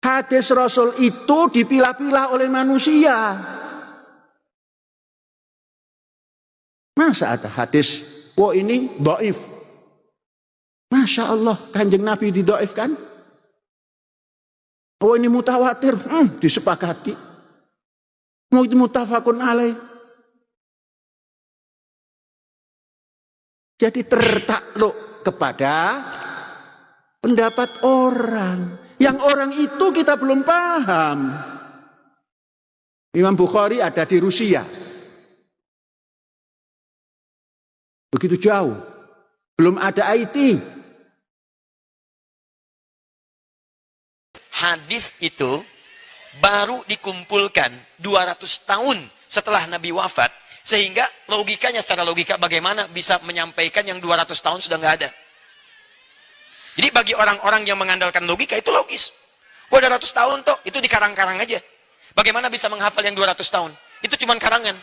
Hadis Rasul itu dipilah-pilah oleh manusia. Masa ada hadis, wah ini dhaif. Masya Allah, Kanjeng Nabi didhaifkan. Oh ini mutawatir, disepakati. Mau itu mutafakun alaih. Jadi tertakluk kepada pendapat orang. Yang orang itu kita belum paham. Imam Bukhari ada di Rusia. Begitu jauh. Belum ada IT. Hadis itu baru dikumpulkan 200 tahun setelah Nabi wafat, sehingga logikanya, secara logika bagaimana bisa menyampaikan yang 200 tahun sudah nggak ada. Jadi bagi orang-orang yang mengandalkan logika itu logis. Wah 200 tahun toh, itu dikarang-karang aja. Bagaimana bisa menghafal yang 200 tahun? Itu cuma karangan.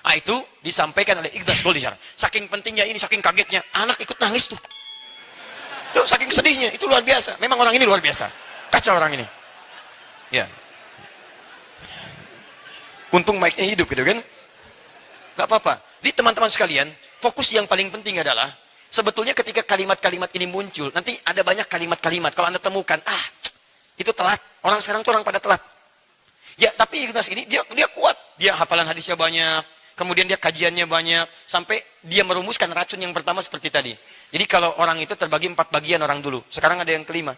Ah itu disampaikan oleh Ikhlas Goldisar. Saking pentingnya ini, saking kagetnya, anak ikut nangis tuh. Tuh saking sedihnya, itu luar biasa. Memang orang ini luar biasa. Kacau orang ini. Ya. Untung mic-nya hidup gitu kan. Gak apa-apa. Jadi teman-teman sekalian, fokus yang paling penting adalah sebetulnya ketika kalimat-kalimat ini muncul, nanti ada banyak kalimat-kalimat. Kalau Anda temukan, itu telat. Orang sekarang tuh orang pada telat. Ya, tapi Ikhlas ini dia kuat. Dia hafalan hadisnya banyak, kemudian dia kajiannya banyak, sampai dia merumuskan racun yang pertama seperti tadi. Jadi kalau orang itu terbagi 4 bagian orang dulu. Sekarang ada yang kelima.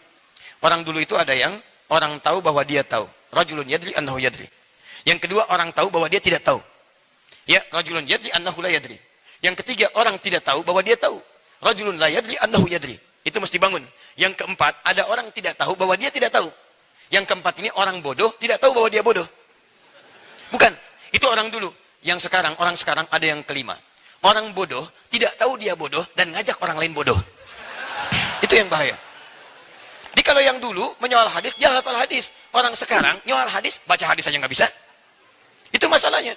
Orang dulu itu ada yang orang tahu bahwa dia tahu. Rajulun yadri annahu yadri. Yang kedua orang tahu bahwa dia tidak tahu. Ya, rajulun yadri annahu la yadri. Yang ketiga orang tidak tahu bahwa dia tahu. Rajulun la yadri annahu yadri. Itu mesti bangun. Yang keempat ada orang tidak tahu bahwa dia tidak tahu. Yang keempat ini orang bodoh tidak tahu bahwa dia bodoh. Bukan, itu orang dulu. Yang sekarang, orang sekarang ada yang kelima. Orang bodoh tidak tahu dia bodoh dan ngajak orang lain bodoh. Itu yang bahaya. Jadi kalau yang dulu menyoal hadis, dia hafal hadis. Orang sekarang nyoal hadis, baca hadis aja nggak bisa. Itu masalahnya.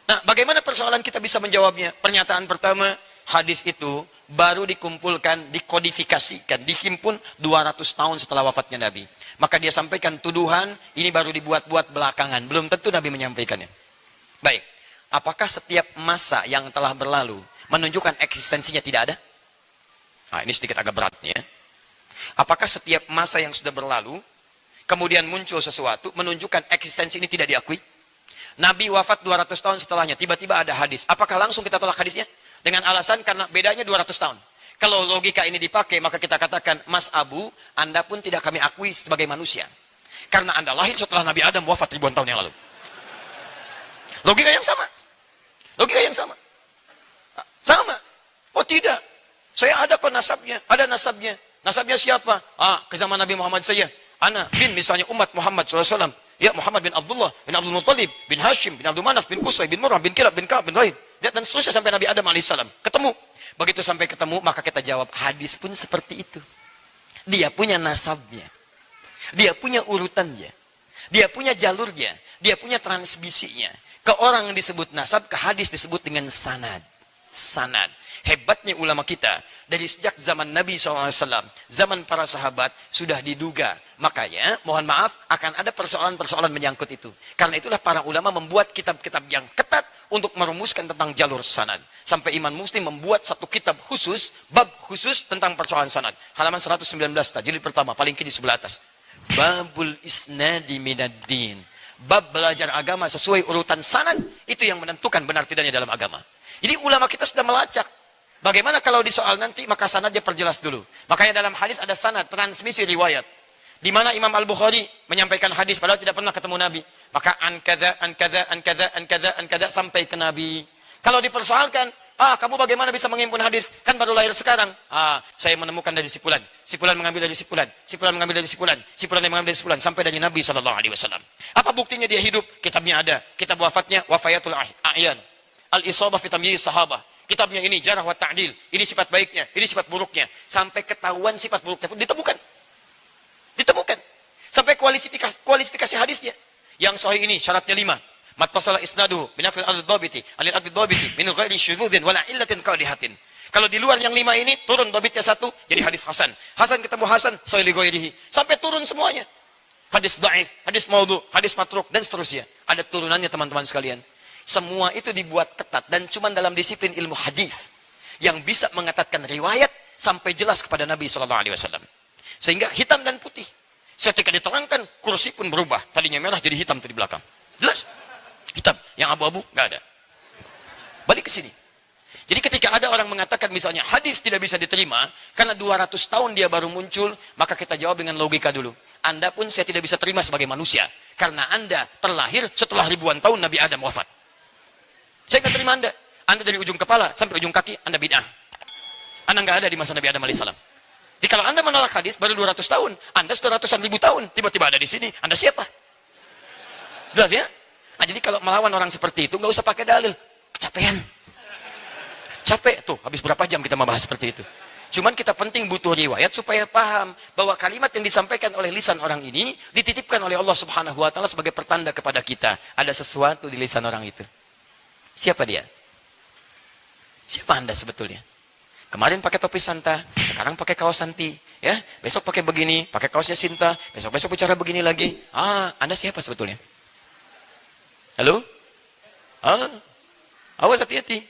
Nah, bagaimana persoalan kita bisa menjawabnya? Pernyataan pertama, hadis itu baru dikumpulkan, dikodifikasikan, dihimpun 200 tahun setelah wafatnya Nabi. Maka dia sampaikan tuduhan, ini baru dibuat-buat belakangan. Belum tentu Nabi menyampaikannya. Baik, apakah setiap masa yang telah berlalu menunjukkan eksistensinya tidak ada? Nah, ini sedikit agak berat ya. Apakah setiap masa yang sudah berlalu, kemudian muncul sesuatu, menunjukkan eksistensi ini tidak diakui? Nabi wafat 200 tahun setelahnya, tiba-tiba ada hadis. Apakah langsung kita tolak hadisnya? Dengan alasan karena bedanya 200 tahun. Kalau logika ini dipakai, maka kita katakan, Mas Abu, Anda pun tidak kami akui sebagai manusia. Karena Anda lahir setelah Nabi Adam wafat ribuan tahun yang lalu. Logika yang sama. Logika yang sama. Sama. Oh tidak. Saya ada kok nasabnya. Ada nasabnya. Nasabnya siapa? Ke zaman Nabi Muhammad saja. Ana bin misalnya umat Muhammad SAW. Ya Muhammad bin Abdullah, bin Abdul Muttalib, bin Hashim, bin Abdul Manaf, bin Qusay, bin Murrah, bin Kilab, bin Ka'ab, bin Raid. Dan seterusnya sampai Nabi Adam AS. Ketemu. Begitu sampai ketemu, maka kita jawab, hadis pun seperti itu. Dia punya nasabnya. Dia punya urutannya. Dia punya jalurnya. Dia punya transmisinya. Ke orang disebut nasab, ke hadis disebut dengan sanad. Sanad. Hebatnya ulama kita, dari sejak zaman Nabi SAW, zaman para sahabat, sudah diduga. Makanya, mohon maaf, akan ada persoalan-persoalan menyangkut itu. Karena itulah para ulama membuat kitab-kitab yang ketat untuk merumuskan tentang jalur sanad. Sampai Imam Muslim membuat satu kitab khusus, bab khusus tentang persoalan sanad. Halaman 119, jilid pertama, paling kiri sebelah atas. Babul isnadi minaddin. Bab belajar agama sesuai urutan sanad, itu yang menentukan benar tidaknya dalam agama. Jadi ulama kita sudah melacak. Bagaimana kalau di soal nanti, maka sanadnya perjelas dulu. Makanya dalam hadis ada sanad, transmisi riwayat. Di mana Imam Al-Bukhari menyampaikan hadis padahal tidak pernah ketemu Nabi. Maka an kada sampai ke Nabi. Kalau dipersoalkan, kamu bagaimana bisa mengimpun hadis? Kan baru lahir sekarang. Saya menemukan dari sipulan. Sipulan mengambil dari sipulan. Sipulan mengambil dari sipulan. Sipulan yang mengambil dari sipulan. Sampai dari Nabi SAW. Apa buktinya dia hidup? Kitabnya ada. Kitab wafatnya, Wafayatul A'yan. Al-Isabah fi Tamyiz Sahabah. Kitabnya ini, Jarh wa Ta'dil. Ini sifat baiknya, ini sifat buruknya. Sampai ketahuan sifat buruknya pun ditemukan. Ditemukan. Sampai kualifikasi hadisnya. Yang sahih ini, syaratnya 5. Mattasala isnaduhu, binafil al-dhabiti, alil-al-dhabiti, min ghairi syududin, wala illatin qadihatin. Kalau di luar yang 5 ini, turun dhabitnya 1, jadi hadis Hasan. Hasan ketemu Hasan, sahih li ghairihi. Sampai turun semuanya. hadis dhaif, hadis maudhu, hadis matruk, dan seterusnya. Ada turunannya teman-teman sekalian. Semua itu dibuat ketat dan cuma dalam disiplin ilmu hadis yang bisa mengatakan riwayat sampai jelas kepada Nabi SAW. Sehingga hitam dan putih. Ketika diterangkan, kursi pun berubah. Tadinya merah jadi hitam di belakang. Jelas. Hitam. Yang abu-abu nggak ada. Balik ke sini. Jadi ketika ada orang mengatakan misalnya hadis tidak bisa diterima karena 200 tahun dia baru muncul, maka kita jawab dengan logika dulu. Anda pun saya tidak bisa terima sebagai manusia karena Anda terlahir setelah ribuan tahun Nabi Adam wafat. Saya nggak terima Anda. Anda dari ujung kepala sampai ujung kaki Anda bid'ah. Anda nggak ada di masa Nabi Adam alaihissalam. Jadi kalau Anda menolak hadis baru 200 tahun, Anda sudah ratusan ribu tahun, tiba-tiba ada di sini, Anda siapa? Jelas ya? Nah, jadi kalau melawan orang seperti itu nggak usah pakai dalil, kecapean. Capek tuh, habis berapa jam kita membahas seperti itu. Cuman kita penting butuh riwayat supaya paham bahwa kalimat yang disampaikan oleh lisan orang ini dititipkan oleh Allah Subhanahu wa taala sebagai pertanda kepada kita, ada sesuatu di lisan orang itu. Siapa dia? Siapa Anda sebetulnya? Kemarin pakai topi Santa, sekarang pakai kaos Santi, ya. Besok pakai begini, pakai kaosnya Sinta, besok bicara begini lagi. Anda siapa sebetulnya? Halo? Awas hati-hati.